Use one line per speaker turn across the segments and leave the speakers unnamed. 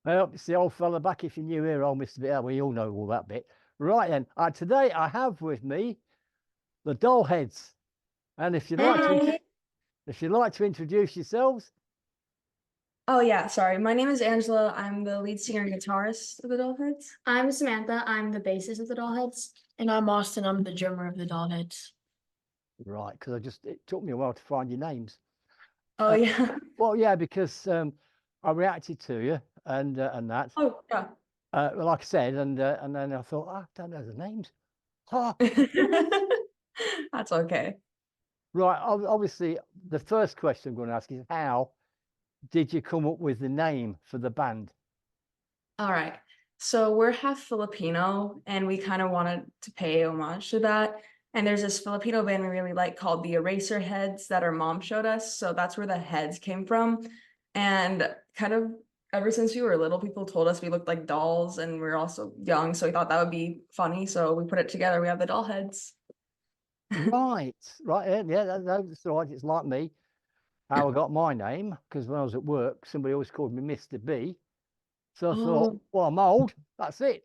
Well, it's the old fella back if you knew here, old Mr. Bit. We all know all that bit. Right then, today I have with me the DollHeads. And if you'd like to,
Hey.
if you'd like to introduce yourselves,
Oh yeah, sorry. My name is Angela. I'm the lead singer and guitarist of the DollHeads.
I'm Samantha. I'm the bassist of the DollHeads.
And I'm Austin. I'm the drummer of the DollHeads.
right? Because it took me a while to find your names.
Oh yeah.
Well, yeah, because I reacted to you and that.
Oh yeah.
Well, like I said, and then I thought, I don't know the names. Ah,
That's okay.
right. Obviously, the first question I'm going to ask is how did you come up with the name for the band?
All right. So we're half Filipino and we kind of wanted to pay homage to that. And there's this Filipino band we really like called the Eraserheads that our mom showed us. So that's where the heads came from. And kind of ever since we were little, people told us we looked like dolls and we were also young. So we thought that would be funny. So we put it together. We have the DollHeads.
Right, right. Yeah, that's right. It's like me. How I got my name, because when I was at work, somebody always called me Mr. B. So I thought,
Oh.
well, I'm old. That's it.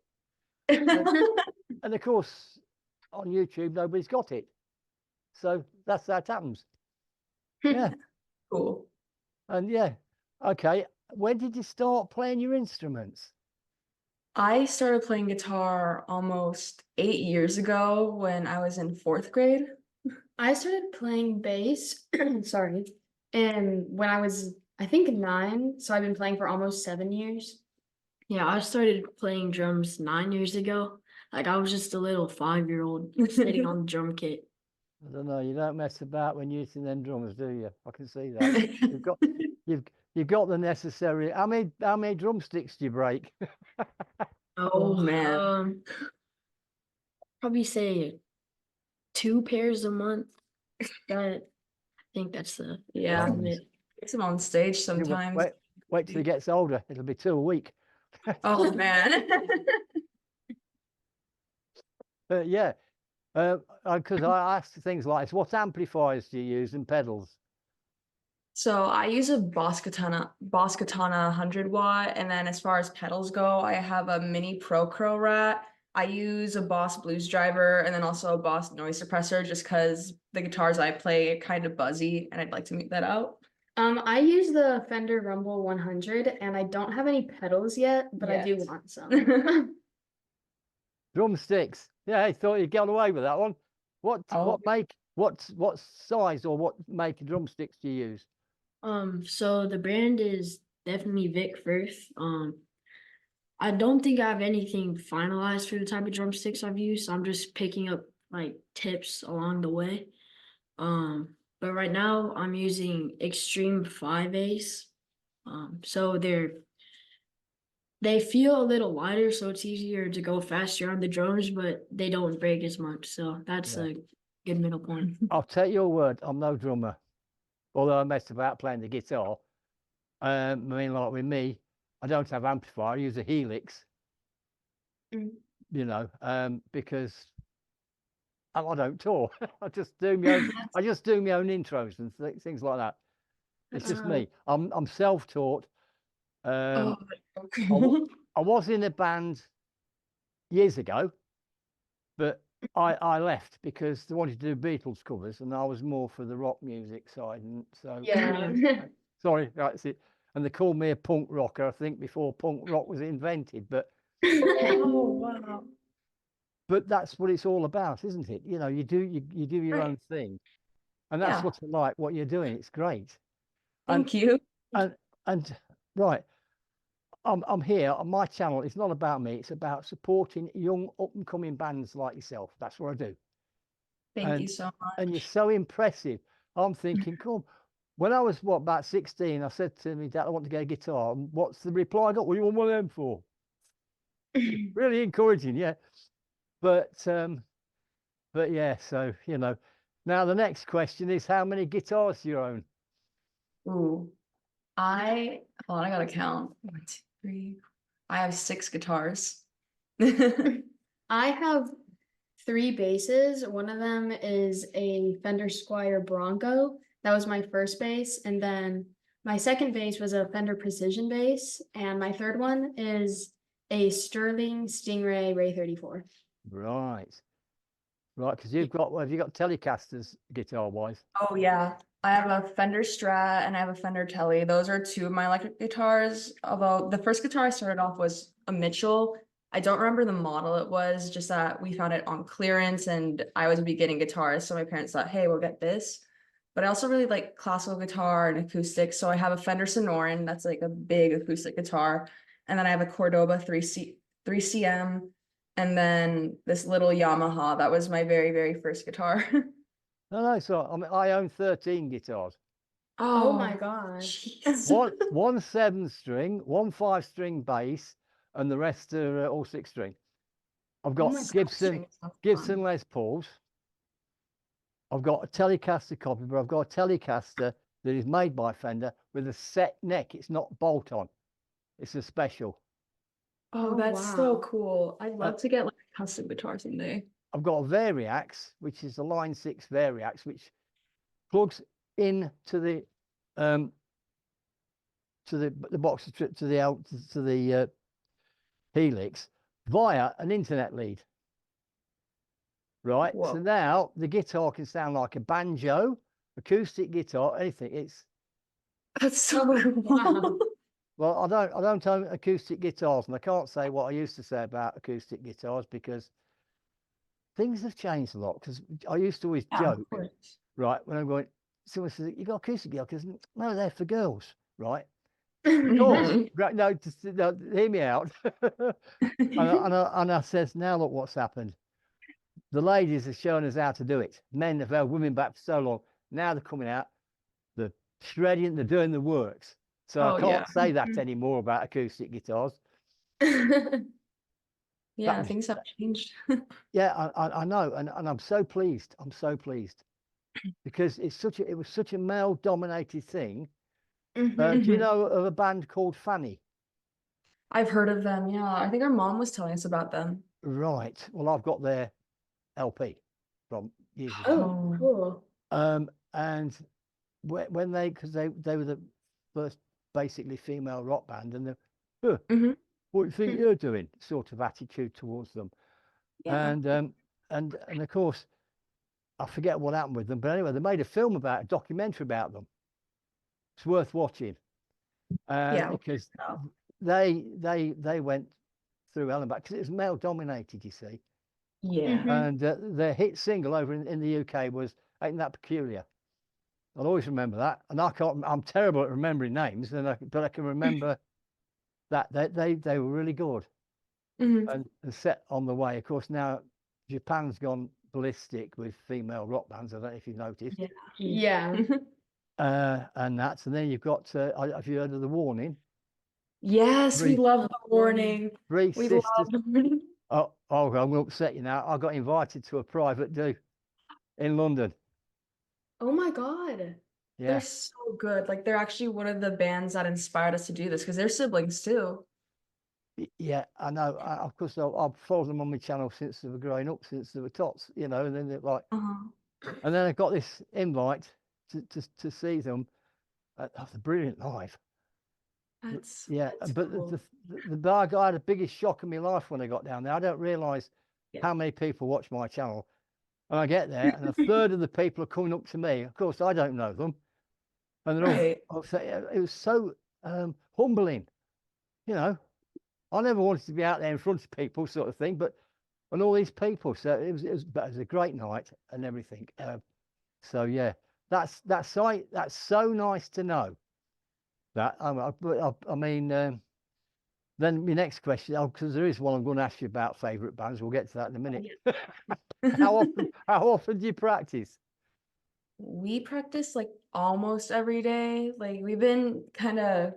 And of course, on YouTube, nobody's got it. So that's how it happens. Yeah.
Cool.
And yeah. Okay. When did you start playing your instruments?
I started playing guitar almost 8 years ago when I was in fourth grade.
I started playing bass, sorry, and when I was, I think 9, so I've been playing for almost 7 years.
Yeah, I started playing drums 9 years ago. Like I was just a little 5-year-old sitting on the drum kit.
I don't know. You don't mess about when you're using them drums, do you? I can see that. You've got you've got the necessary. How many drumsticks do you break?
Oh, man.
Probably say 2 pairs a month. I think that's the
Yeah.
limit.
Takes him on stage
You
sometimes.
wait till he gets older. It'll be 2 a week.
Oh man.
Yeah. Because I asked things like this, what amplifiers do you use and pedals?
So I use a Boss Katana 100 watt, and then as far as pedals go, I have a mini Pro Crow Rat. I use a Boss Blues Driver and then also a Boss Noise Suppressor just because the guitars I play are kind of buzzy and I'd like to mute that out.
I use the Fender Rumble 100, and I don't have any pedals yet, but I do
Yes.
want some.
Drumsticks. Yeah, I thought you'd get away with that one. What
Oh.
what size or what make of drumsticks do you use?
So the brand is definitely Vic Firth. I don't think I have anything finalized for the type of drumsticks I've used. So I'm just picking up like tips along the way. But right now I'm using Extreme 5 Ace. So they feel a little lighter, so it's easier to go faster on the drums, but they don't break as much. So that's
Yeah.
a good middle point.
I'll take your word. I'm no drummer, although I messed about playing the guitar. I mean, like with me, I don't have amplifier. I use a Helix. You know, because I don't tour. I just do my own. I just do my own intros and things like that. It's just me. I'm self-taught.
Oh,
I was in a band years ago, but I left because they wanted to do Beatles covers, and I was more for the rock music side. And so,
Yeah.
sorry, that's it. And they called me a punk rocker, I think, before punk rock was invented. But
oh wow.
that's what it's all about, isn't it? You know, you do your
Right.
own thing, and that's
Yeah.
what I like. What you're doing, it's great. And
Thank you.
and right, I'm here on my channel. It's not about me. It's about supporting young up and coming bands like yourself. That's what I do.
Thank you so
And you're
much.
so impressive. I'm thinking, come. When I was about 16, I said to me, Dad, I want to get a guitar. And what's the reply I got? What do you want one of them for? Really encouraging, yeah. But yeah, so you know. Now the next question is, how many guitars do you own?
Ooh. Hold on, I gotta count. 1, 2, 3. I have 6 guitars.
I have 3 basses. One of them is a Fender Squier Bronco. That was my first bass. And then My second bass was a Fender Precision bass, and my third one is a Sterling Stingray Ray 34.
Right. Right, because you've got, have you got Telecasters guitar-wise?
Oh yeah, I have a Fender Strat and I have a Fender Tele. Those are two of my electric guitars. Although the first guitar I started off was a Mitchell. I don't remember the model it was, just that we found it on clearance and I was a beginning guitarist, so my parents thought, hey, we'll get this. But I also really like classical guitar and acoustic, so I have a Fender Sonoran, that's like a big acoustic guitar. And then I have a Cordoba 3CM, and then this little Yamaha. That was my very, very first guitar.
No, so I own 13 guitars.
Oh my gosh.
One 7-string, one 5-string bass, and the rest are all 6-string. I've got
my God.
Gibson Les Pauls. I've got a Telecaster copy, but I've got a Telecaster that is made by Fender with a set neck. It's not bolt on. It's a special.
Oh,
Oh,
that's so
wow.
cool. I'd love to get like a custom guitar someday.
I've got a Variax, which is a Line 6 Variax, which plugs into the box to the Helix via an internet lead. Right.
Whoa.
So now the guitar can sound like a banjo, acoustic guitar, anything. It's
That's so cool.
Wow.
well, I don't own acoustic guitars, and I can't say what I used to say about acoustic guitars because things have changed a lot. Because I used to always
Yeah, of
joke,
course.
right, when I'm going, someone says, you got acoustic guitar? Because no, they're for girls, right?
Of
course. Right, no, no, hear me out. and I says, now look what's happened. The ladies have shown us how to do it. Men have held women back for so long. Now they're coming out, they're shredding, they're doing the works. So
Oh,
I can't
yeah.
say that anymore about acoustic guitars.
Yeah,
was-
things have changed.
Yeah, I know, and I'm so pleased. I'm so pleased because it was such a male-dominated thing. Do you
Mhm.
know of a band called Fanny?
I've heard of them, yeah. I think our mom was telling us about them.
Right. Well, I've got their LP from years ago.
Oh, cool.
And when because they were the first basically female rock band, and huh,
Mhm.
what do you think you're doing? Sort of attitude towards them.
Yeah.
And of course, I forget what happened with them, but anyway, they made a documentary about them. It's worth watching.
Yeah.
Because
Oh.
they went through hell and back because it was male dominated, you see.
Yeah.
And their hit single over in the UK was "Ain't That Peculiar." I'll always remember that. And I'm terrible at remembering names, but I can remember that they were really good
Mhm.
and set on the way. Of course, now Japan's gone ballistic with female rock bands. I don't know if you've noticed.
Yeah.
Yeah.
And then you've got, have you heard of The Warning?
Yes, we
Three-
love the warning.
Three
We
sisters.
love the warning.
Oh, I'm going to upset you now. I got invited to a private do in London.
Oh my God.
Yeah.
They're so good. Like they're actually one of the bands that inspired us to do this because they're siblings too.
Yeah, I know. Of course, I've followed them on my channel since they were growing up, since they were tots, and then they're like, and then I got this invite to see them. That's brilliant live.
That's
But
cool.
the bar guy had the biggest shock of my life when I got down there. I don't realise how many people watch my channel. And I get there, and a third of the people are coming up to me. Of course, I don't know them, and they're all. It was so humbling, I never wanted to be out there in front of people, sort of thing, and all these people. So it was a great night and everything. So yeah, that's so nice to know. That I mean, then my next question, because there is one I'm going to ask you about favourite bands. We'll get to that in a minute. How often do you practice?
We practice like almost every day. Like we've been kind of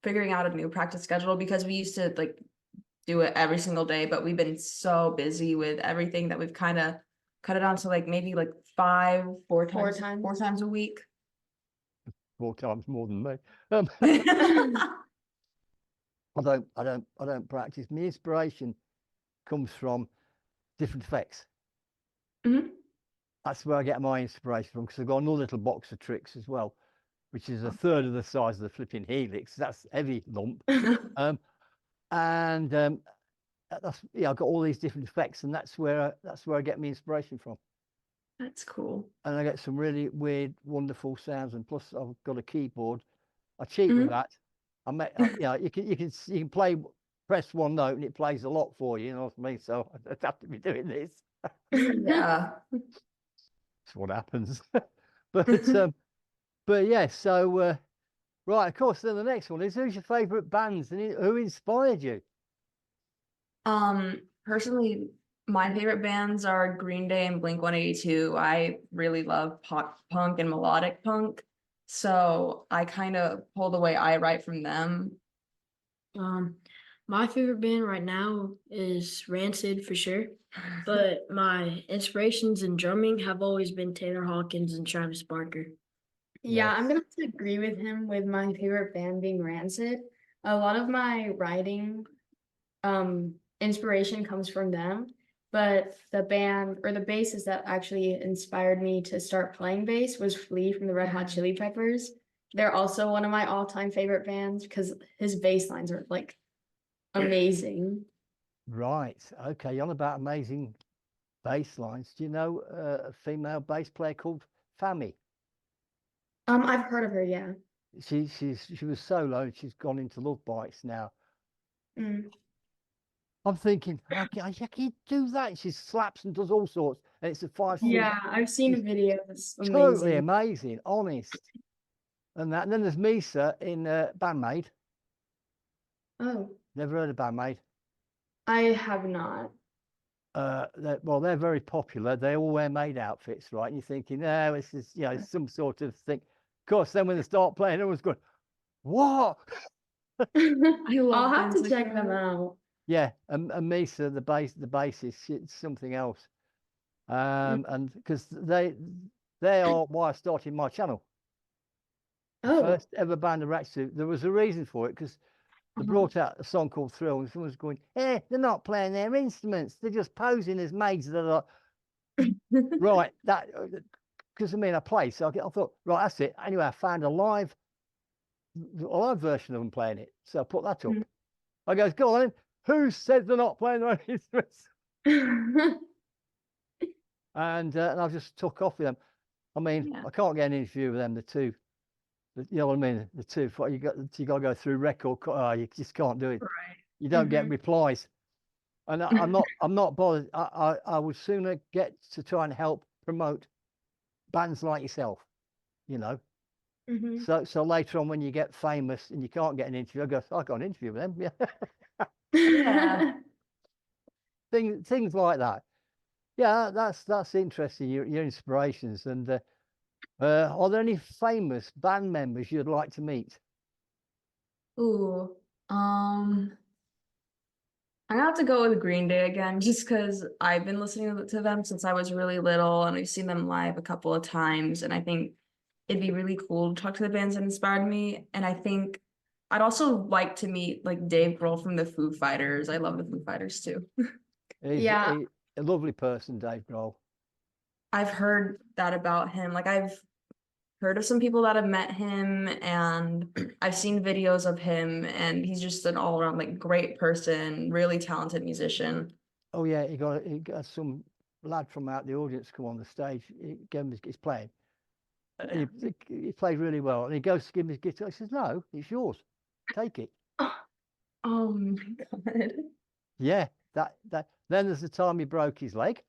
figuring out a new practice schedule because we used to like do it every single day, but we've been so busy with everything that we've kind of cut it down to like maybe like four times a week.
4 times more than me. I don't practice. My inspiration comes from different effects.
Mhm.
That's where I get my inspiration from, because I've got another little box of tricks as well. which is a third of the size of the flipping Helix. That's heavy lump. That's I've got all these different effects, and that's where I get my inspiration from.
That's cool.
And I get some really weird, wonderful sounds, and plus I've got a keyboard. I cheat with that. You can press one note and it plays a lot for you. You know what I mean? So I have to be doing this.
Yeah.
That's what happens. but yeah. So right, of course. Then the next one is, who's your favourite bands and who inspired you?
Personally, my favorite bands are Green Day and Blink-182. I really love pop punk and melodic punk. So I kind of pull the way I write from them.
My favorite band right now is Rancid for sure, but my inspirations in drumming have always been Taylor Hawkins and Travis Barker.
Yeah, I'm gonna have to agree with him with my favorite band being Rancid. A lot of my writing inspiration comes from them, but the band or the bassist that actually inspired me to start playing bass was Flea from the Red Hot Chili Peppers. They're also one of my all-time favorite bands because his bass lines are like amazing.
Right. Okay. You're on about amazing bass lines. Do you know a female bass player called Fammy?
I've heard of her, yeah.
She was solo and she's gone into Love Bites now. I'm thinking, how can you do that? She slaps and does all sorts, and it's a 5/4.
Yeah, I've seen a video. It's
Totally
amazing.
amazing, honest. And then there's Misa in Bandmate.
Oh,
Never heard of Bandmate.
I have not.
They're very popular. They all wear maid outfits, right? And you're thinking, no, it's just, it's some sort of thing. Of course, then when they start playing, everyone's going, what?
I'll have to check them out.
Yeah, and Misa, the bassist, it's something else. And because they are why I started my channel.
Oh,
First ever band of Ratchet. There was a reason for it, because they brought out a song called Thrill, and someone's going, they're not playing their instruments, they're just posing as maids that are right. That because I play, so I thought, right, that's it. Anyway, I found a live version of them playing it, so I put that up. I goes, go on then. Who said they're not playing their own instruments? And I just took off with them. I mean, I can't get an interview with them. The two, you know what I mean? The two, you got to go through record. You just can't do it.
Right.
You don't get replies. And I'm not bothered. I would sooner get to try and help promote bands like yourself, So later on, when you get famous and you can't get an interview, I got an interview with them.
Yeah.
Things like that. Yeah, that's interesting. Your inspirations. And are there any famous band members you'd like to meet?
Ooh, I'm gonna have to go with Green Day again, just because I've been listening to them since I was really little, and I've seen them live a couple of times, and I think it'd be really cool to talk to the bands that inspired me. And I think I'd also like to meet like Dave Grohl from the Foo Fighters. I love the Foo Fighters too.
He's a lovely person, Dave Grohl.
I've heard that about him. Like I've heard of some people that have met him, and I've seen videos of him, and he's just an all-around like great person, really talented musician.
Oh yeah, he got some lad from out the audience come on the stage. He gave him his playing. Yeah. He played really well, and he goes to give him his guitar. He says, "No, it's yours. Take it."
Oh my God.
Yeah, that. Then there's the time he broke his leg.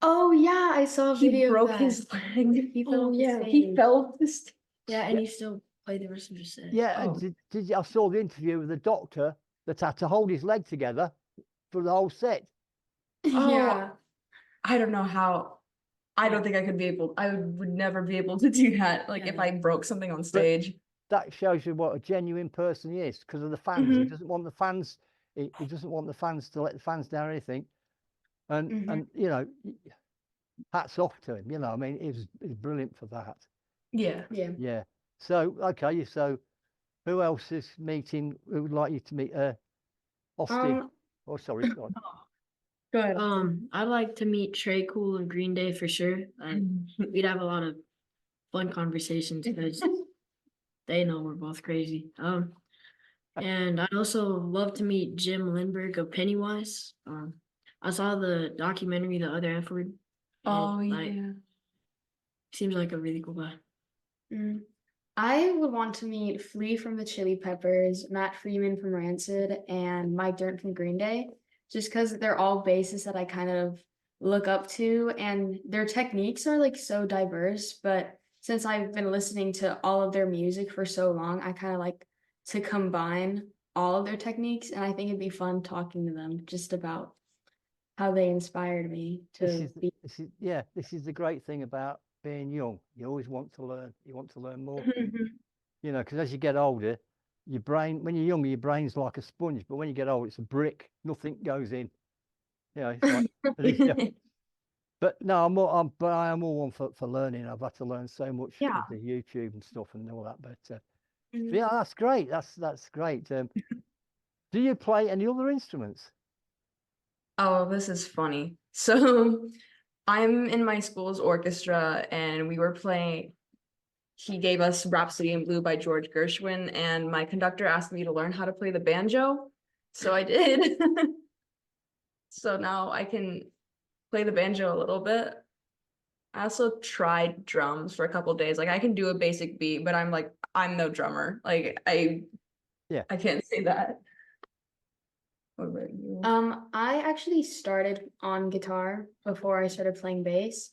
Oh yeah, I saw a video.
He broke his leg.
He fell off the stage.
He fell off the stage.
Yeah, and he still played the rest of his set.
Yeah, I saw the interview with the doctor that had to hold his leg together for the whole set.
Yeah.
I don't know how. I don't think I could be able. I would never be able to do that. Like if I broke something on stage.
But that shows you what a genuine person he is, because of the fans. He doesn't want the fans. He doesn't want the fans to let the fans down or anything. And hats off to him. I mean, he's brilliant for that. Yeah. So okay, so who else is meeting? Who would like you to meet? Austin. Sorry, go on.
Go ahead.
I'd like to meet Trey Cool of Green Day for sure. We'd have a lot of fun conversations because they know we're both crazy. And I also love to meet Jim Lindbergh of Pennywise. I saw the documentary, The Other F Word.
Oh,
Like,
yeah.
seems like a really cool guy.
I would want to meet Flea from the Chili Peppers, Matt Freeman from Rancid, and Mike Dirnt from Green Day, just because they're all bassists that I kind of look up to, and their techniques are like so diverse. But since I've been listening to all of their music for so long, I kind of like to combine all of their techniques, and I think it'd be fun talking to them just about how they inspired me to be.
This is the great thing about being young. You always want to learn. You want to learn more. You know, because as you get older, your brain, when you're younger, your brain's like a sponge, but when you get old, it's a brick. Nothing goes in. You know, it's like, but no, but I am all one for learning. I've had to learn so much with the YouTube and stuff and all that. But yeah, that's great. That's great. Do you play any other instruments?
Oh, this is funny. So I'm in my school's orchestra, and we were playing. He gave us Rhapsody in Blue by George Gershwin, and my conductor asked me to learn how to play the banjo. So I did. So now I can play the banjo a little bit. I also tried drums for a couple days. Like I can do a basic beat, but I'm no drummer. Like I can't say that. What about you?
I actually started on guitar before I started playing bass.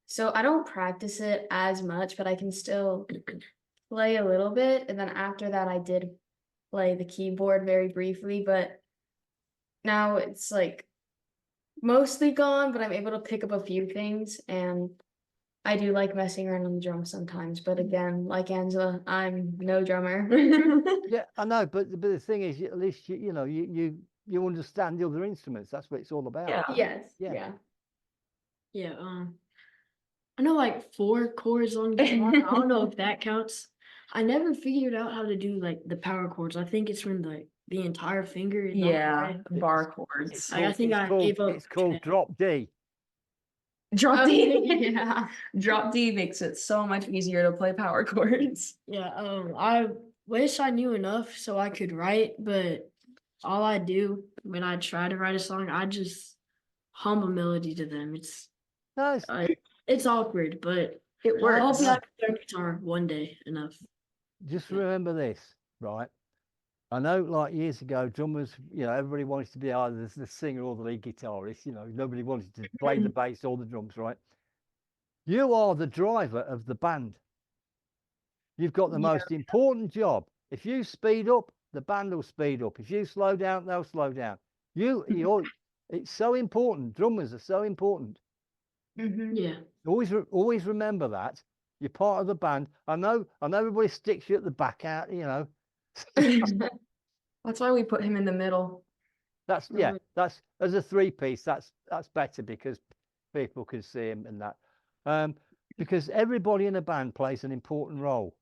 So I don't practice it as much, but I can still play a little bit. And then after that, I did play the keyboard very briefly, but now it's like mostly gone, but I'm able to pick up a few things, and I do like messing around on the drums sometimes. But again, like Angela, I'm no drummer.
Yeah, I know, but the thing is, at least you know you understand the other instruments. That's what it's all about.
Yeah.
Yes.
Yeah.
Yeah. I know like 4 chords on guitar. I don't know if that counts. I never figured out how to do like the power chords. I think it's when the entire finger is not
Yeah,
right.
bar chords.
I think I gave up.
It's called drop D.
Drop D.
Yeah.
Drop D makes it so much easier to play power chords.
Yeah, I wish I knew enough so I could write, but all I do when I try to write a song, I just hum a melody to them.
No,
It's awkward, but
It works.
hopefully I can learn guitar one day enough.
just remember this, right? I know, like years ago, drummers, you know, everybody wanted to be either the singer or the lead guitarist. You know, nobody wanted to play the bass or the drums, right? You are the driver of the band. You've got the most important job. If you speed up, the band will speed up. If you slow down, they'll slow down. It's so important. Drummers are so important.
Yeah.
Always remember that. You're part of the band. I know everybody sticks you at the back out, you know.
That's why we put him in the middle.
That's as a 3-piece, that's better because people can see him and that. Because everybody in a band plays an important role.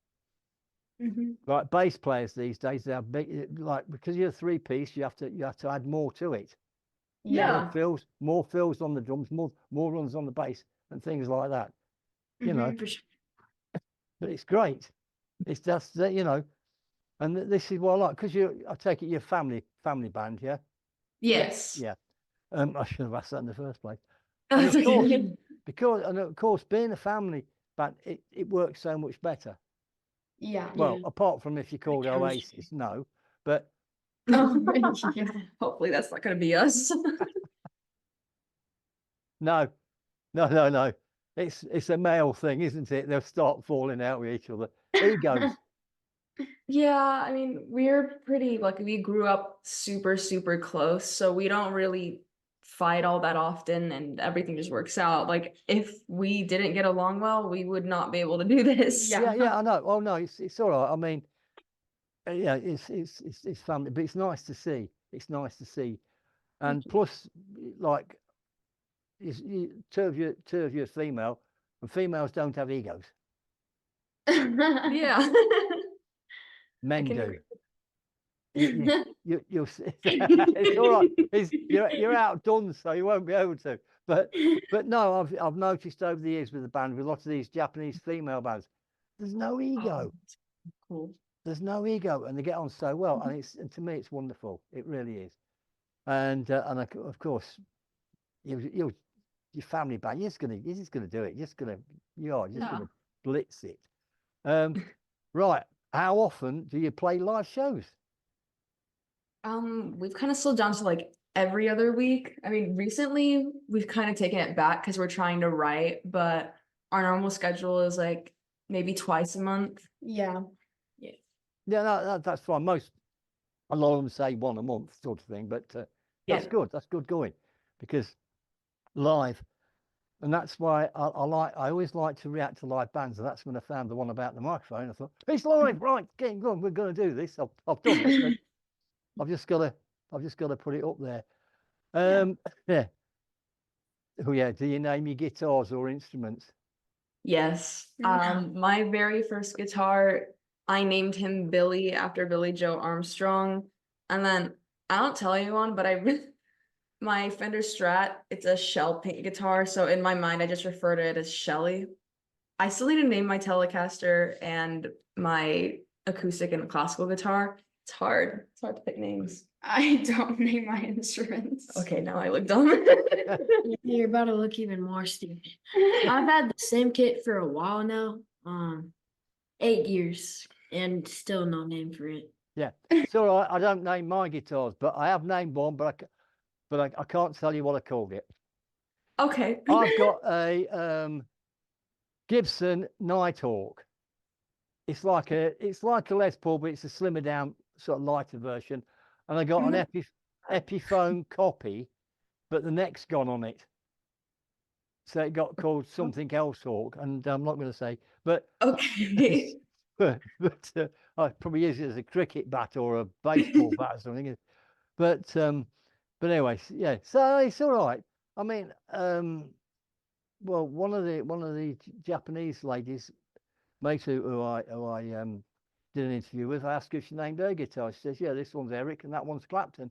Like bass players these days, they have big, like, because you're a 3-piece, you have to add more to it.
Yeah.
More fills on the drums, more runs on the bass, and things like that. You know, but it's great. It's just that, you know, and this is what I like, because I take it you're family band, yeah.
Yes.
Yeah. I should have asked that in the first place. And of course, of course, being a family band, it works so much better.
Yeah.
Well, apart from if you called Oasis, no, but
Hopefully that's not going to be us.
no. It's a male thing, isn't it? They'll start falling out with each other. Egos.
Yeah, I mean, we're pretty lucky. We grew up super, super close, so we don't really fight all that often, and everything just works out. Like, if we didn't get along well, we would not be able to do this.
Yeah, I know. Oh no, it's all right. I mean, yeah, it's family, but it's nice to see. It's nice to see, and plus, like, two of you are female, and females don't have egos.
Yeah.
Men
can
do.
agree.
You'll see. It's all right. You're outdone, so you won't be able to. But no, I've noticed over the years with the band, with lots of these Japanese female bands, there's no ego.
Cool.
there's no ego, and they get on so well. And to me, it's wonderful. It really is. And of course, your family band, you're just gonna do it. You are just gonna blitz it. Right. How often do you play live shows?
We've kind of slowed down to like every other week. I mean, recently we've kind of taken it back because we're trying to write, but our normal schedule is like maybe twice a month.
Yeah.
Yeah, no, that's fine. A lot of them say one a month sort of thing, but that's
Yeah.
good. That's good going, because live, and that's why I always like to react to live bands, and that's when I found the one about the microphone. I thought, it's live, right? Getting going. We're going to do this. I've done it. But I've just got to put it up there. Yeah. Oh yeah. Do you name your guitars or instruments?
Yes. My very first guitar, I named him Billy after Billy Joe Armstrong. And then I don't tell anyone, but my Fender Strat, it's a shell pink guitar. So in my mind, I just refer to it as Shelly. I still need to name my Telecaster and my acoustic and classical guitar. It's hard. It's hard to pick names.
I don't name my instruments.
Okay, now I look dumb.
You're about to look even more stupid. I've had the same kit for a while now, 8 years, and still no name for it.
Yeah. So I don't name my guitars, but I have named one, but I can't tell you what I called it.
Okay.
I've got a Gibson Nighthawk. It's like a Les Paul, but it's a slimmer down, sort of lighter version. And I got an Epiphone copy, but the neck's gone on it. So it got called something else Hawk, and I'm not going to say, but
Okay.
but I probably use it as a cricket bat or a baseball bat or something. But anyway, yeah. So it's all right. I mean, well, one of the Japanese ladies, mate, who I did an interview with, I asked her if she named her guitar. She says, yeah, this one's Eric and that one's Clapton.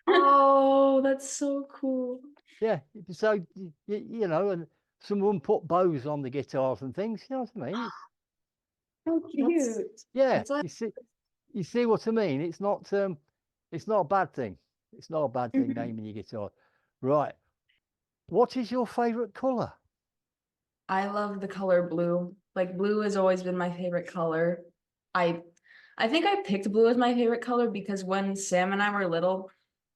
Oh, that's so cool.
Yeah, so you know, and someone put bows on the guitars and things. You know what I mean?
So cute.
Yeah,
It's like-
you see what I mean? It's not a bad thing. It's not a bad thing naming your guitar. Right. What is your favorite color?
I love the color blue. Like blue has always been my favorite color. I think I picked blue as my favorite color because when Sam and I were little,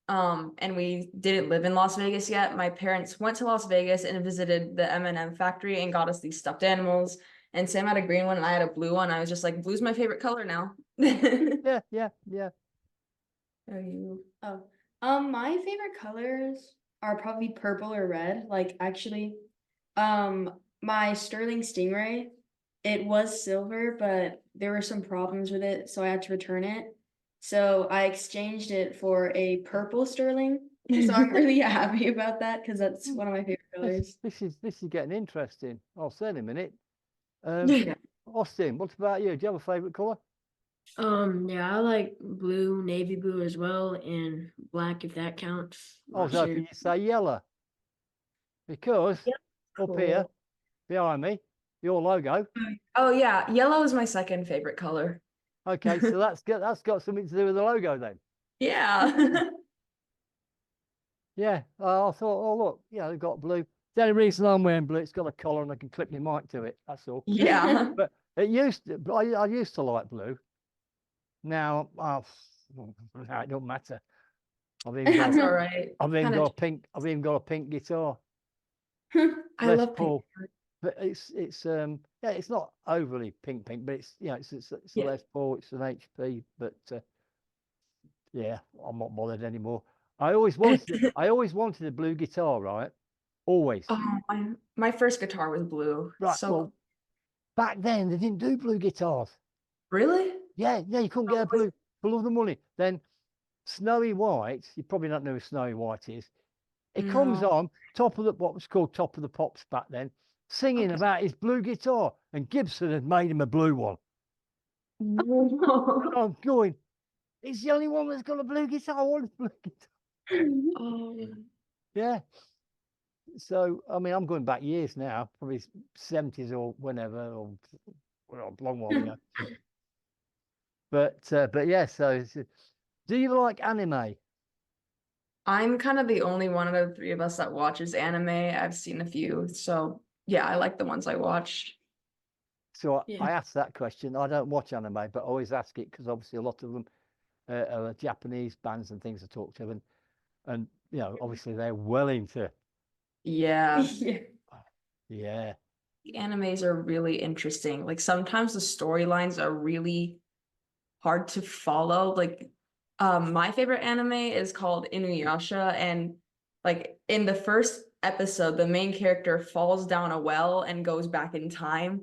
and we didn't live in Las Vegas yet, my parents went to Las Vegas and visited the M&M factory and got us these stuffed animals. And Sam had a green one and I had a blue one. I was just like, blue's my favorite color now.
Yeah.
Are you?
My favorite colors are probably purple or red. Like actually, my Sterling Stingray, it was silver, but there were some problems with it, so I had to return it. So I exchanged it for a purple Sterling. So I'm really happy about that because that's one of my favorite colors.
This is getting interesting. I'll say in a minute.
Yeah.
Austin, what about you? Do you have a favorite color?
Yeah, I like blue, navy blue as well, and black if that counts.
I was
Not
hoping you say yellow, because up here
Cool.
behind me, your logo.
Oh yeah, yellow is my second favorite color.
Okay, so that's got something to do with the logo then.
Yeah.
Yeah, I thought, oh look, yeah, they've got blue. The only reason I'm wearing blue, it's got a collar and I can clip my mic to it. That's all.
Yeah.
But it used to, but I used to like blue. Now, now it don't matter. I've even
That's
got,
all right.
I've even
Kinda-
got a pink. I've even got a pink guitar.
I
Les
love
Paul.
pink.
But it's yeah, it's not overly pink, but it's it's a
Yeah.
Les Paul. It's an HP, but yeah, I'm not bothered anymore. I always wanted a blue guitar, right? Always.
Oh, my first guitar was blue.
Right.
So
Well, back then they didn't do blue guitars.
really?
Yeah, you couldn't get a blue for love of the money. Then Snowy White, you probably don't know who Snowy White is. It comes
No.
on what was called Top of the Pops back then, singing
Okay.
about his blue guitar, and Gibson had made him a blue one.
No.
I'm going, he's the only one that's got a blue guitar. I want a blue guitar.
Oh.
Yeah. So I mean, I'm going back years now, probably 70s or whenever, or well, a long while ago. But yeah. So, do you like anime?
I'm kind of the only one out of the three of us that watches anime. I've seen a few, so yeah, I like the ones I watched.
So
Yeah.
I asked that question. I don't watch anime, but I always ask it because obviously a lot of them are Japanese bands and things I talk to, and you know, obviously they're well into
Yeah,
yeah.
the animes are really interesting. Like sometimes the storylines are really hard to follow. Like, my favorite anime is called Inuyasha, and like in the first episode, the main character falls down a well and goes back in time.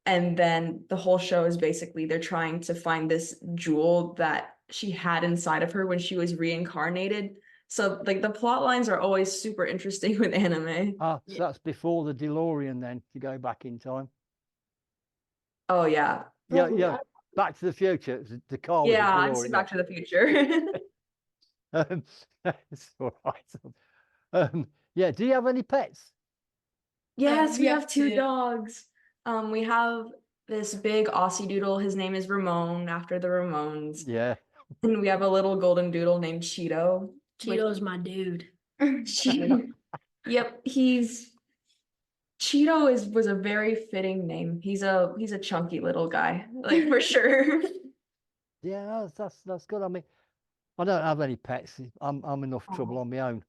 And then the whole show is basically they're trying to find this jewel that she had inside of her when she was reincarnated. So like the plot lines are always super interesting with anime.
Ah, so that's before the DeLorean then to go back in time.
Oh yeah.
Yeah,
Probably.
yeah. Back to the Future. The car was a
Yeah, I'd
DeLorean.
see Back to the Future.
It's all right. Yeah. Do you have any pets?
Yes, we
we
have
have
two
two.
dogs. We have this big Aussie doodle. His name is Ramon, after the Ramones.
Yeah.
And we have a little golden doodle named Cheeto. which-
Cheeto's my dude.
Yep, was a very fitting name. He's a chunky little guy, like for sure.
Yeah, that's good. I mean, I don't have any pets. I'm enough trouble on my own.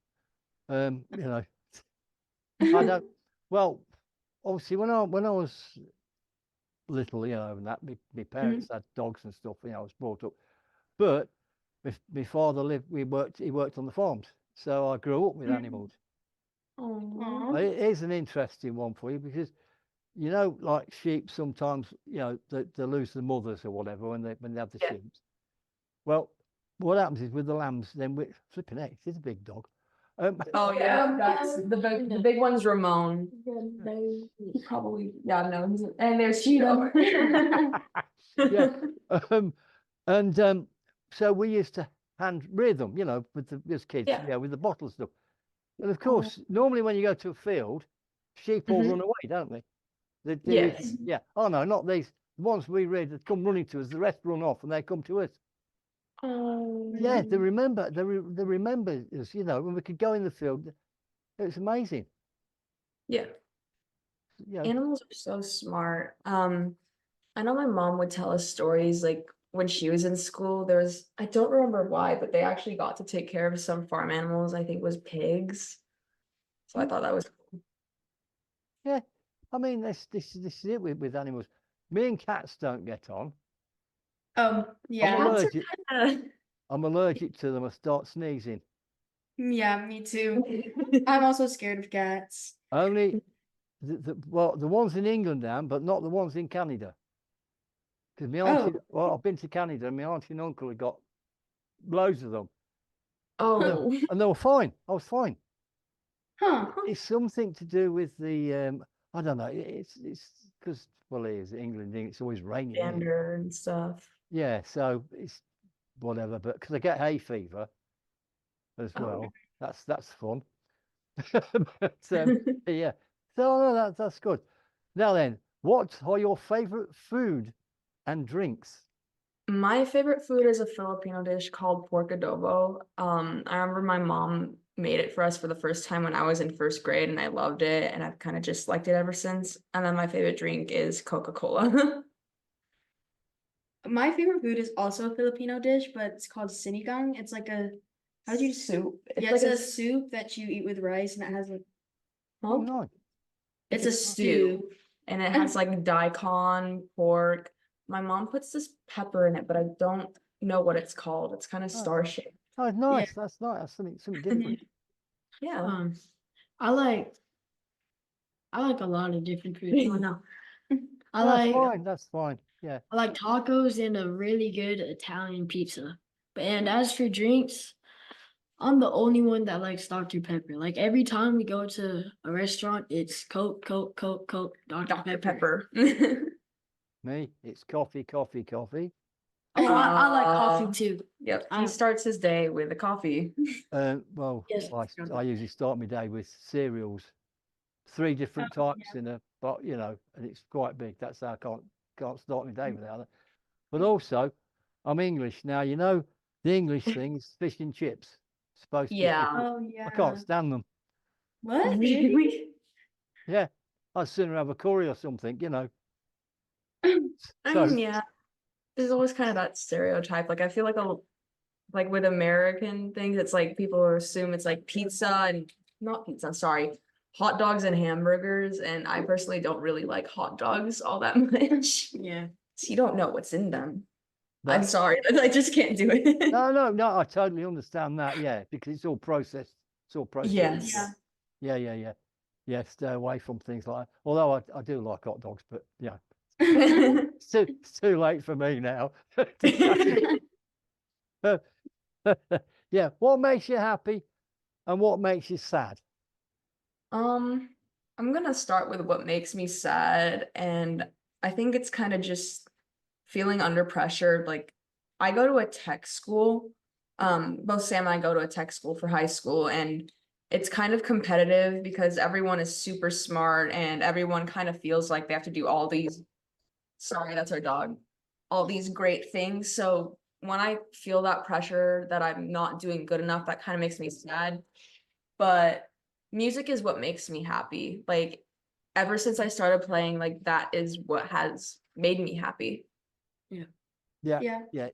You know, I don't. Well, obviously, when I was little, you know, and that my parents had dogs and stuff. You know, I was brought up. But my father lived. He worked on the farms, so I grew up with animals.
Aw.
It is an interesting one for you because you know, like sheep, sometimes you know they lose the mothers or whatever when they have the
Yeah.
sheep. Well, what happens is with the lambs, then we flipping it. It's a big dog.
Oh yeah, that's the big one's Ramon. He probably and there's Cheeto.
Yeah. So we used to hand rear them, you know, as kids,
Yeah.
with the bottle stuff. And of course, normally when you go to a field, sheep all run away, don't they?
Yes.
Yeah. Oh no, not these. The ones we reared that come running to us, the rest run off and they come to us. Yeah, they remember. They remember us, you know, when we could go in the field. It was amazing.
Yeah.
Yeah.
Animals are so smart. I know my mom would tell us stories like when she was in school, I don't remember why, but they actually got to take care of some farm animals. I think it was pigs. So I thought that was
Yeah. I mean, this is it with animals. Me and cats don't get on.
Yeah.
I'm
Cats are
allergic.
kinda-
I'm allergic to them. I start sneezing.
Yeah, me too. I'm also scared of cats.
Only the ones in England now, but not the ones in Canada. Because my auntie, well, I've been to Canada, and my auntie and uncle have got loads of them,
Oh,
and they were fine. I was fine.
Huh.
It's something to do with the I don't know. It's because well, it is England. It's always raining. Isn't it?
dander and stuff.
Yeah, so it's whatever. But because I get hay fever as
Oh.
well, that's fun. But yeah, so no, that's good. Now then, what are your favorite food and drinks?
My favorite food is a Filipino dish called pork adobo. I remember my mom made it for us for the first time when I was in first grade, and I loved it, and I've kind of just liked it ever since. And then my favorite drink is Coca-Cola.
My favorite food is also a Filipino dish, but it's called sinigang. It's like a how do you
soup?
Yeah,
like
it's a soup that you eat with rice, and it has
Oh, nice.
it's
a
a stew.
and it has like daikon, pork. My mom puts this pepper in it, but I don't know what it's called. It's kind of star-shaped.
Oh, nice. That's nice. That's something different.
Yeah.
I like a lot of different food. I don't know.
That's fine. That's fine. Yeah.
I like tacos and a really good Italian pizza. And as for drinks, I'm the only one that likes Dr. Pepper. Like every time we go to a restaurant, it's Coke, Coke, Coke, Coke, Dr.
Dr.
Pepper.
Pepper.
Me, it's coffee, coffee, coffee.
Oh, I like
Uh,
coffee too.
Yep.
I-
He starts his day with a coffee.
Well,
Yes,
I usually start my day with cereals, 3 different types in a, but you know, and it's quite big. That's how I can't start my day without it. But also, I'm English. Now, you know, the English thing is fish and chips. Supposed to be
Yeah.
fish.
Oh yeah.
I can't stand them.
What?
Really?
Yeah. I'd sooner have a curry or something, you know.
I
So,
mean, yeah. There's always kind of that stereotype. Like I feel like with American things, it's like people assume it's like pizza and not pizza, sorry, hot dogs and hamburgers. And I personally don't really like hot dogs all that much.
Yeah.
So you don't know what's in them. I'm
but
sorry, I just can't do it.
no, I totally understand that. Yeah, because it's all processed. It's all processed.
Yes.
Yeah. Yeah, stay away from things like that. Although I do like hot dogs, but yeah,
Yeah.
it's too late for me now. Yeah, what makes you happy and what makes you sad?
I'm gonna start with what makes me sad, and I think it's kind of just feeling under pressure. Like I go to a tech school. Both Sam and I go to a tech school for high school, and it's kind of competitive because everyone is super smart and everyone kind of feels like they have to do all these, sorry, that's our dog, all these great things. So when I feel that pressure that I'm not doing good enough, that kind of makes me sad. But music is what makes me happy. Like ever since I started playing, like that is what has made me happy.
Yeah,
Yeah.
yeah.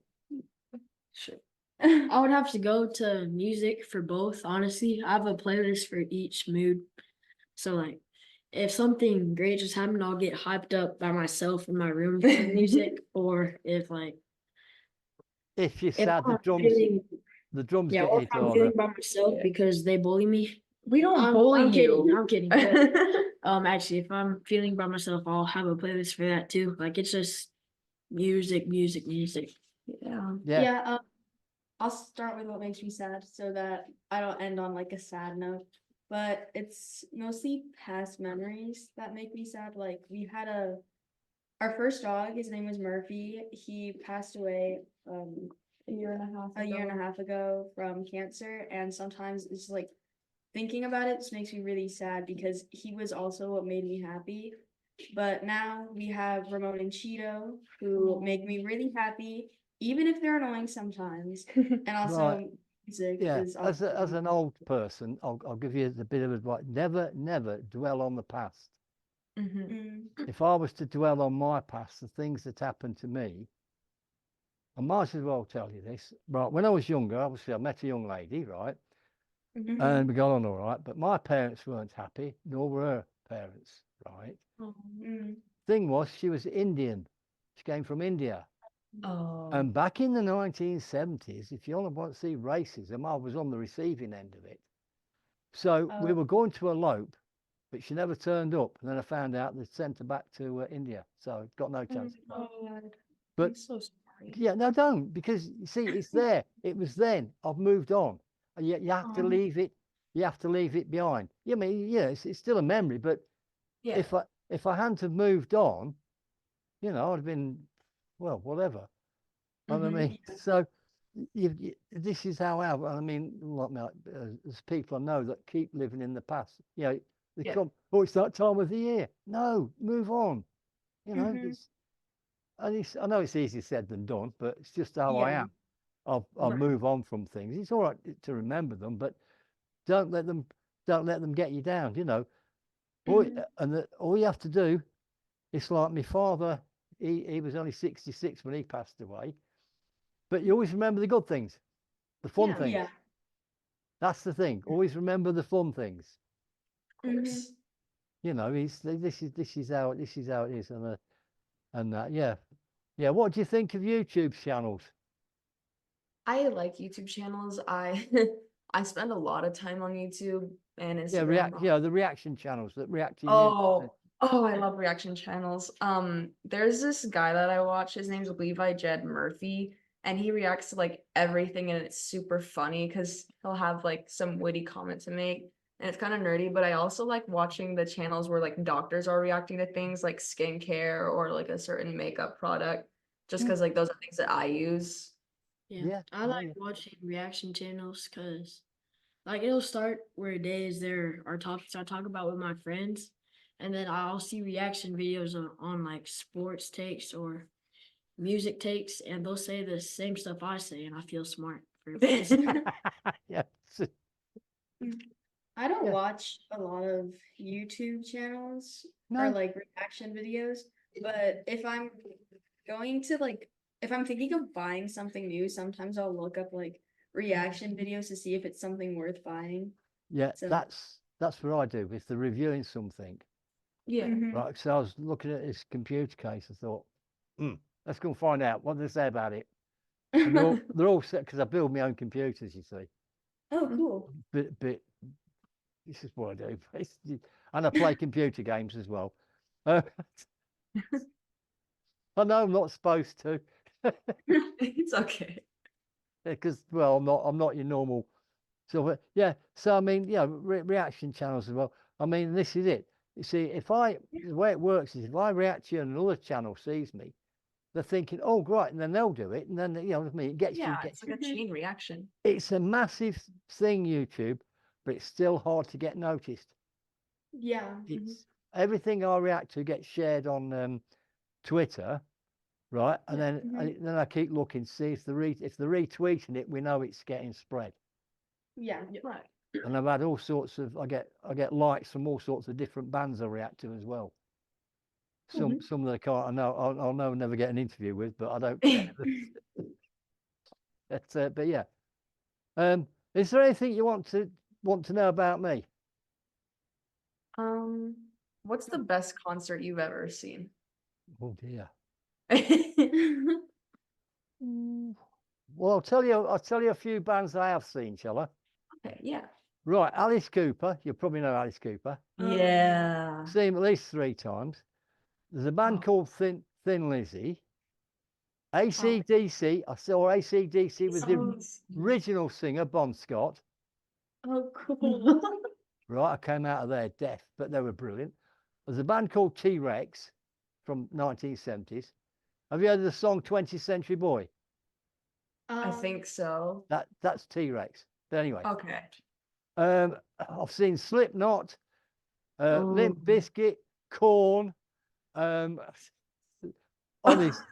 Sure.
I would have to go to music for both, honestly. I have a playlist for each mood. So like if something great just happened, I'll get hyped up by myself in my room for music. Or if like
If you're
if
sad,
I'm feeling
the drums
yeah,
get
or
hit
if I'm
harder.
feeling by myself
Yeah.
because they bully me.
We don't
I'm
bully
kidding,
you.
I'm kidding. But actually if I'm feeling by myself, I'll have a playlist for that too. Like it's just music.
Yeah.
Yeah,
Yeah, I'll start with what makes me sad so that I don't end on like a sad note. But it's mostly past memories that make me sad. Like we had our first dog, his name was Murphy. He passed away
A year and a half.
a year and a half ago from cancer. And sometimes it's like thinking about it just makes me really sad because he was also what made me happy. But now we have Ramon and Cheeto who make me really happy, even if they're annoying sometimes. And also
right.
music
Yeah,
is
as
also
an old person, I'll give you a bit of advice. Never dwell on the past.
Mhm.
If I was to dwell on my past, the things that happened to me, I might as well tell you this. Right, when I was younger, obviously I met a young lady, right,
Mhm.
and we got on all right. But my parents weren't happy, nor were her parents, right.
Mm.
Thing was, she was Indian. She came from India.
Oh.
And back in the 1970s, if you want to see racism, I was on the receiving end of it. So we
Oh.
were going to elope, but she never turned up. And then I found out they'd sent her back to India. So got no chance.
Oh,
But
I'm so sorry.
yeah, no, don't, because you see, it's there. It was then. I've moved on. And you have to leave it. You have to leave it behind. Yeah, I mean, yeah, it's still a memory. But
Yeah.
if I hadn't have moved on, you know, I'd have been, well, whatever. And I
Mhm.
mean, so this is how I mean, like there's people I know that keep living in the past. You know, they
Yeah.
come, oh, it's that time of the year. No, move on. You know,
Mhm.
I know it's easier said than done, but it's just how I
Yeah.
am. I'll
Right.
move on from things. It's all right to remember them, but don't let them get you down. You know, all you have to do. It's like my father. He was only 66 when he passed away. But you always remember the good things, the fun
Yeah.
things.
Yeah.
That's the thing. Always remember the fun things.
Of course.
You know, this is how it is, and that. Yeah, yeah. What do you think of YouTube channels?
I like YouTube channels. I I spend a lot of time on YouTube and
Yeah,
Instagram.
Yeah, the reaction channels that react to you.
Oh, I love reaction channels. There's this guy that I watch. His name's Levi Jed Murphy, and he reacts to like everything, and it's super funny because he'll have like some witty comment to make, and it's kind of nerdy. But I also like watching the channels where like doctors are reacting to things like skincare or like a certain makeup product, just because like those are things that I use.
Yeah,
I like watching reaction channels because like it'll start where days there are topics I talk about with my friends, and then I'll see reaction videos on like sports takes or music takes, and they'll say the same stuff I say, and I feel smart.
Yeah.
I don't
Yeah.
watch a lot of YouTube channels
No.
or like reaction videos, but if I'm going to like, if I'm thinking of buying something new, sometimes I'll look up like reaction videos to see if it's something worth buying.
Yeah,
So-
that's what I do if they're reviewing something.
Yeah.
Mhm.
Right. So I was looking at this computer case. I thought, let's go and find out what they say about it. And they're all set because I build my own computers, you see.
Oh, cool.
But this is what I do. And I play computer games as well. I know I'm not supposed to,
It's okay.
because well, I'm not your normal. So yeah. So I mean, reaction channels as well. I mean, this is it. You see, the way it works is if I react to you and another channel sees me, they're thinking, oh, right, and then they'll do it, and then what I mean, it gets you.
Yeah, it's like a chain reaction.
It's a massive thing, YouTube, but it's still hard to get noticed.
Yeah.
It's everything I react to gets shared on Twitter, right? And then I keep looking, see if they're retweeting it, we know it's getting spread.
Yeah.
Right.
And I've had all sorts of I get likes from all sorts of different bands I react to as well. Some that I can't I'll never get an interview with, but I don't care. But yeah. Is there anything you want to know about me?
What's the best concert you've ever seen?
Oh dear.
Okay,
Well, I'll tell you a few bands I have seen, shall I?
yeah.
Right, Alice Cooper. You probably know Alice Cooper.
Yeah.
Seen him at least 3 times. There's a band
Oh.
called Thin Lizzy. AC/DC. I saw AC/DC with the original singer, Bon Scott.
Oh, cool.
Right, I came out of there deaf, but they were brilliant. There's a band called T-Rex from 1970s. Have you heard of the song 20th Century Boy?
I think so.
That's T-Rex. But anyway,
Okay.
I've seen Slipknot, Limp
Ooh.
Bizkit, Korn. Honest,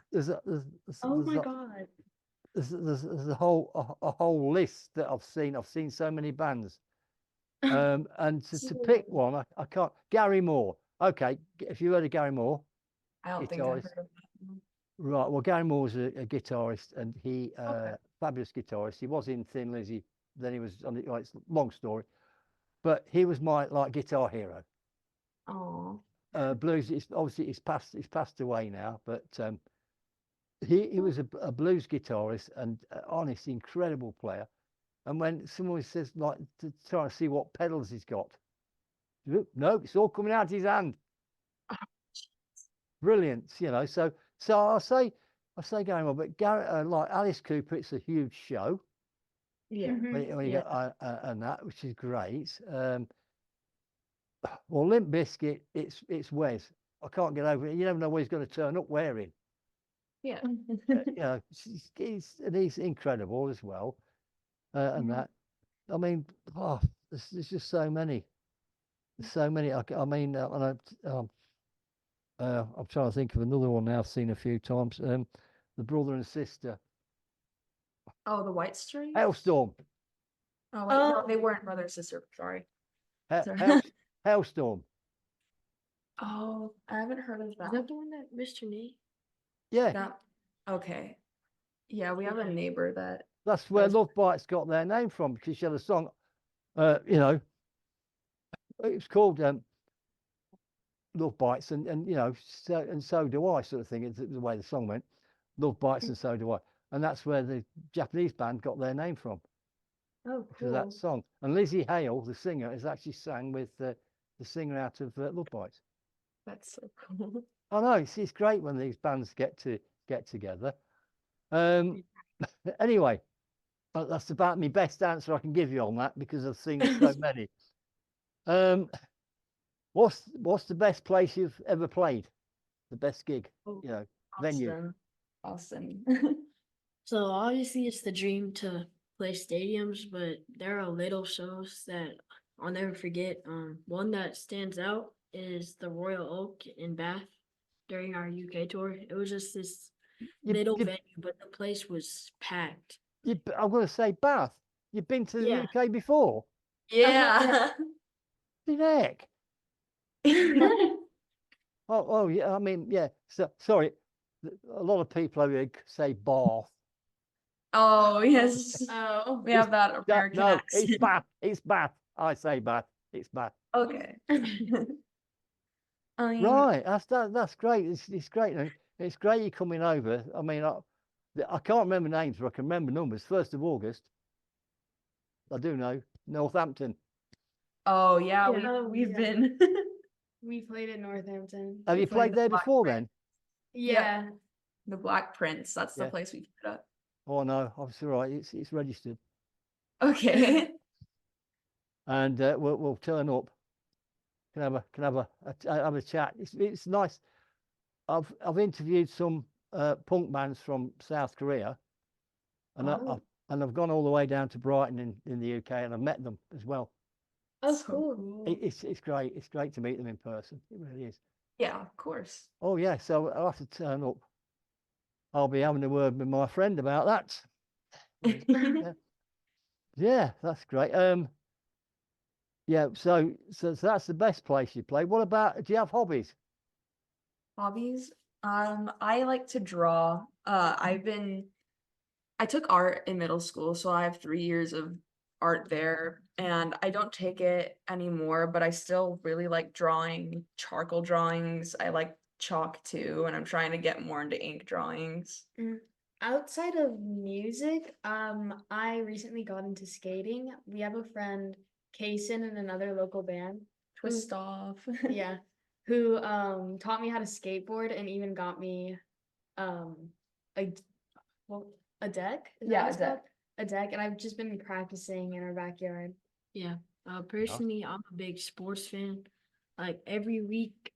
Oh my God.
there's a whole list that I've seen. I've seen so many bands. And to pick one, I can't. Gary Moore. Okay, if you heard of Gary Moore,
I don't think I've
guitarist.
heard of that.
Right. Well, Gary Moore's a guitarist, and he fabulous guitarist. He was in Thin Lizzy. Then he was on the. It's a long story, but he was my guitar hero.
Oh.
Blues. He's passed away now, but he was a blues guitarist and honest, incredible player. And when someone says to try to see what pedals he's got, no, it's all coming out his hand. Brilliant, So I say Gary Moore, but Gary, like Alice Cooper, it's a huge show.
Yeah.
When you get and that, which is great. Well, Limp Bizkit, it's Wes. I can't get over it. You never know what he's going to turn up wearing.
Yeah.
He's incredible as well. And that, I mean, there's just so many. There's so many. I mean, I'm trying to think of another one now I've seen a few times. The brother and sister.
Oh, the White Stripes?
Hailstorm.
Oh, wait, no, they weren't brother and sister. Sorry.
Hailstorm.
Oh, I haven't heard of
Is
that.
that the one that Mr. Nee?
Yeah,
Okay. Yeah, we have a neighbor that.
that's where
That's-
Love Bites got their name from, because she had a song. It was called Love Bites, and so do I, sort of thing. It's the way the song went. Love Bites and so do I, and that's where the Japanese band got their name from.
Oh,
For that song. And Lizzie Hale, the singer, has actually sang with the singer out of Love Bites.
That's so cool.
I know it's great when these bands get together. Anyway, that's about my best answer I can give you on that, because I've seen so many. What's the best place you've ever played? The best gig, venue.
Austin.
So obviously it's the dream to play stadiums, but there are little shows that I'll never forget. One that stands out is the Royal Oak in Bath during our UK tour. It was just this
You,
little
you,
venue, but the place was packed.
I'm going to say Bath. You've been to the
Yeah.
UK before?
Yeah.
The heck? Oh, yeah. I mean, yeah. So, sorry. A lot of people over here say Bath.
Oh, yes.
Oh.
We have that American
No,
accent.
it's Bath. It's Bath. I say Bath. It's Bath.
Okay. I mean,
Right. That's great. It's great. And it's great you're coming over. I mean, I can't remember names, but I can remember numbers. 1st of August. I do know Northampton.
oh yeah,
Yeah.
we've
Yeah.
been.
We played at Northampton.
Have
We
you
played
played
the
there
Black
before
Prince.
then?
Yeah.
The Black Prince. That's the
Yeah.
place we put up.
Oh no, obviously right. It's registered,
Okay.
and we'll turn up. Can have a chat. It's nice. I've interviewed some punk bands from South Korea, and
Oh.
I've gone all the way down to Brighton in the UK, and I've met them as well.
Oh,
So
cool.
It's great. It's great to meet them in person. It really is.
Yeah, of course.
Oh yeah, so I'll have to turn up. I'll be having a word with my friend about that. Yeah, yeah, that's great. Yeah, so that's the best place you play. What about, do you have hobbies?
Hobbies. I like to draw. I took art in middle school, so I have 3 years of art there, and I don't take it anymore, but I still really like drawing charcoal drawings. I like chalk too, and I'm trying to get more into ink drawings.
Outside of music, I recently got into skating. We have a friend, Kaysen, in another local band.
Twist off.
Yeah, who taught me how to skateboard and even got me a well, a deck. Is that
Yeah,
what
a
it's
deck.
called? A deck, and I've just been practicing in our backyard.
Yeah. Personally, I'm a big sports fan. Like every week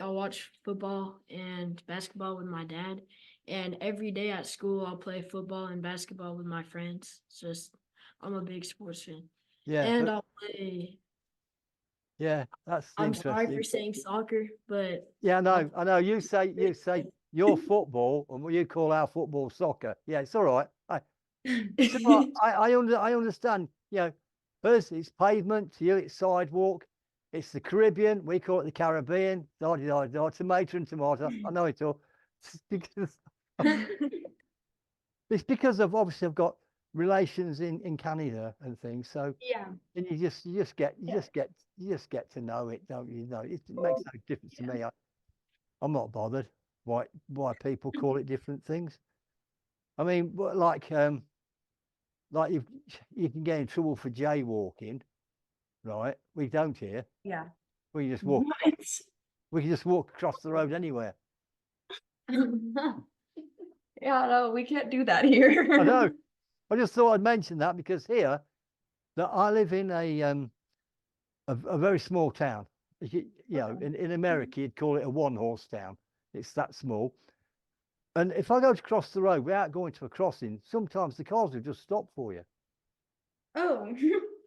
I'll watch football and basketball with my dad. And every day at school I'll play football and basketball with my friends. It's just I'm a big sports fan.
Yeah,
And
but-
I'll play
yeah, that's
I'm sorry
interesting.
for saying soccer, but
Yeah, I know. You say your football, and what you call our football soccer. Yeah, it's all right. It's all right. I understand. You know, us it's pavement. To you, it's sidewalk. It's the Caribbean. We call it the Caribbean. Tomato and tomato. I know it all. It's because of obviously I've got relations in Canada and things. So
Yeah.
and you just get to know it, don't you? Know it makes no difference to me. I'm not bothered why people call it different things. I mean, like you can get in trouble for jaywalking, right? We don't here.
Yeah.
We just walk.
What?
We can just walk across the road anywhere.
Yeah, no, we can't do that here.
I know. I just thought I'd mention that because here, that I live in a very small town. You know, in America, you'd call it a one-horse town. It's that small. And if I go to cross the road without going to a crossing, sometimes the cars will just stop for you.
Oh.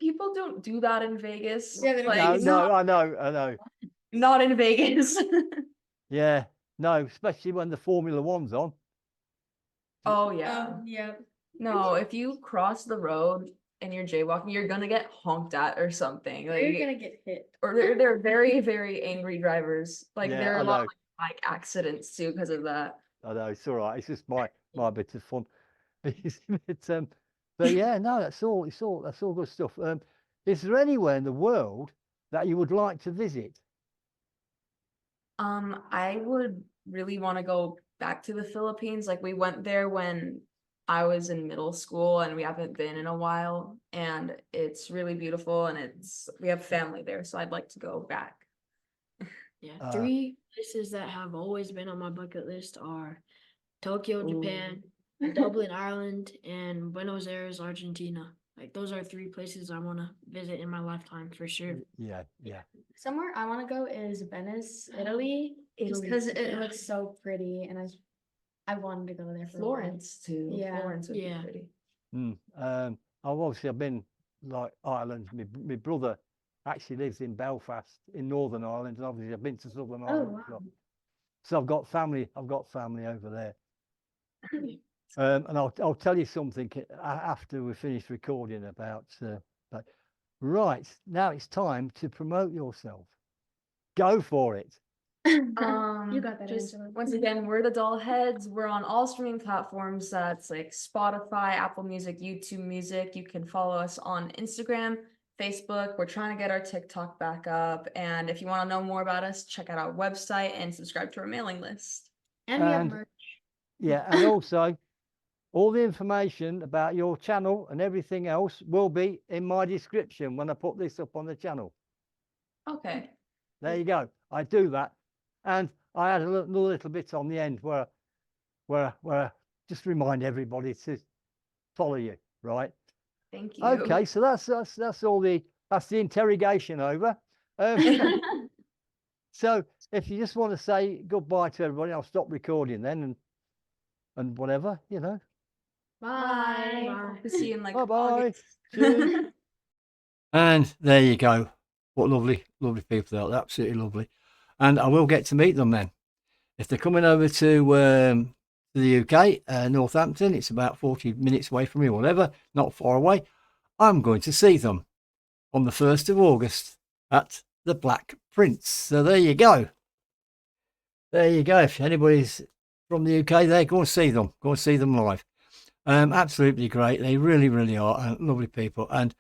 People don't do that in Vegas.
Yeah, they don't
Like,
do
No, I know.
not in Vegas.
Yeah, no, especially when the Formula One's on.
Oh yeah.
Yeah.
No, if you cross the road and you're jaywalking, you're gonna get honked at or something.
You're
Like,
gonna get hit.
or they're very, very angry drivers. Like
Yeah,
there are
I
a lot
know.
of like accidents too because of that.
I know, it's all right. It's just my bit of fun. But yeah, no, that's all good stuff. Is there anywhere in the world that you would like to visit?
I would really want to go back to the Philippines. Like we went there when I was in middle school and we haven't been in a while, and it's really beautiful and we have family there, so I'd like to go back.
yeah, 3 places that have always been on my bucket list are Tokyo, Japan, Dublin, Ireland, and Buenos Aires, Argentina. Like those are 3 places I want to visit in my lifetime for sure.
Yeah.
Somewhere I want to go is Venice, Italy, just because it looks so pretty, and I wanted to go there for a while.
Florence too.
Yeah.
Florence would
Yeah.
be pretty.
I've been like Ireland. My brother actually lives in Belfast in Northern Ireland, and obviously I've been to Southern Ireland.
wow.
So I've got family over there. And I'll tell you something after we finish recording about right, now it's time to promote yourself. Go for it.
You got that
Just
answer.
once again, we're the DollHeads. We're on all streaming platforms. That's like Spotify, Apple Music, YouTube Music. You can follow us on Instagram, Facebook. We're trying to get our TikTok back up. And if you want to know more about us, check out our website and subscribe to our mailing list.
And we have
And-
merch.
Yeah, and also all the information about your channel and everything else will be in my description when I put this up on the channel.
Okay.
There you go. I do that. And I add another little bit on the end where I just remind everybody to follow you, right?
Thank you.
Okay, so that's the interrogation over. So if you just want to say goodbye to everybody, I'll stop recording then and whatever, you know.
Bye.
Bye.
Hope to see you in like
Bye-bye.
August.
Cheers. And there you go. What lovely people they are. They're absolutely lovely. And I will get to meet them then. If they're coming over to the UK, Northampton, it's about 40 minutes away from me, whatever, not far away. I'm going to see them on the 1st of August at the Black Prince. So there you go. There you go. If anybody's from the UK there, go and see them. Go and see them live. Absolutely great. They really, really are lovely people. And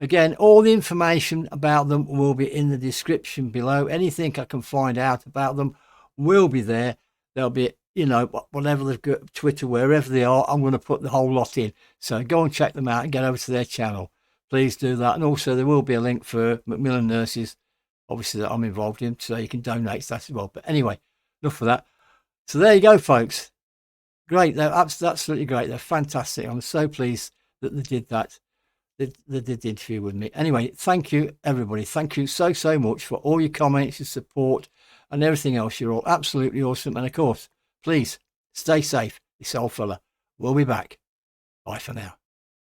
again, all the information about them will be in the description below. Anything I can find out about them will be there. There'll be, you know, whatever they've got, Twitter, wherever they are, I'm going to put the whole lot in. So go and check them out and get over to their channel. Please do that. And also there will be a link for McMillan Nurses, obviously, that I'm involved in, so you can donate to that as well. But anyway, enough for that. So there you go, folks. Great. They're absolutely great. They're fantastic. I'm so pleased that they did that. They did the interview with me. Anyway, thank you, everybody. Thank you so much for all your comments, your support, and everything else. You're all absolutely awesome. And of course, please stay safe. This old fella. We'll be back. Bye for now.